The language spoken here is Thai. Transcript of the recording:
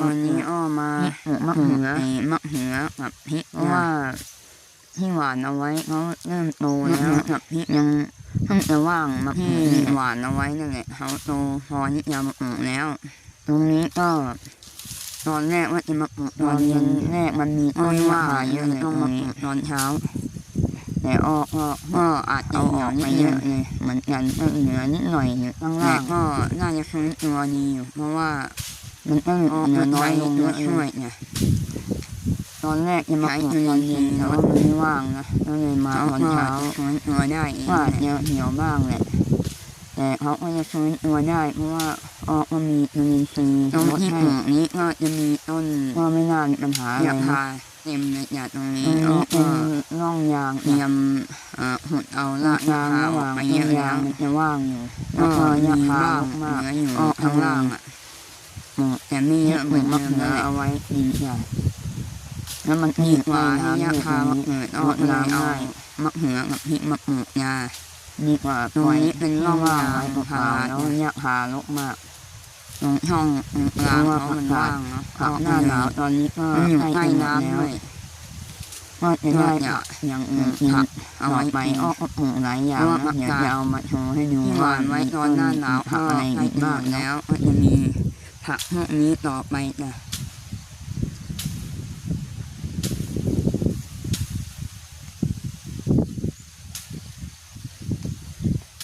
วันนี้อ้อมาปลูกมะเขือกับพริกเพราะว่าที่หวานเอาไว้เขาเริ่มโตแล้วกับพริกยังเพิ่งจะว่างมาที่หวานเอาไว้นั่นแหละเขาโตพอที่จะมาปลูกแล้วตรงนี้ก็ตอนแรกว่าจะมาปลูกตอนแรกมันมีต้นว่าเยอะเลยต้องมาปลูกตอนเช้าแต่ก็อาจจะออกไปเยอะเลยเหมือนกันก็เหลือนิดหน่อยอยู่ข้างล่างก็น่าจะฟื้นตัวดีอยู่เพราะว่ามันต้องเหลือน้อยลงตัวช่วยเนี่ยตอนแรกจะมาปลูกตอนเย็นแต่ว่ามันไม่ว่างนะก็เลยมาตอนเช้าฟื้นตัวได้ว่าเหี่ยวบ้างแหละแต่เขาก็จะฟื้นตัวได้เพราะว่าก็มีจุลินทรีย์ตรงที่ปลูกนี้ก็จะมีต้นก็ไม่น่ามีปัญหาอะไรเต็มเลยจากตรงนี้เป็นร่องยางเตรียมหุดเอาละยางระหว่างต้นยางมันจะว่างอยู่แล้วก็ยางบ้างเหลืออยู่ข้างล่างอ่ะแต่ไม่เยอะเหมือนมะเขือเอาไว้ดีอย่างแล้วมันดีกว่าที่ยาคามะเขือเอามะเขือกับพริกมะปลูกยาดีกว่าตรงนี้เป็นร่องว่างไว้เปล่าแล้วยาคาลกมากตรงช่องกลางเขามันว่างเนาะหน้าหนาวตอนนี้ก็ใกล้น้ำด้วยก็จะได้อย่างอื่นเอาไปก็ปลูกหลายอย่างเดี๋ยวจะเอามาโชว์ให้ดูว่าไว้ตอนหน้าหนาวอะไรอีกบ้างแล้วก็จะมีผักพวกนี้ต่อไปนะ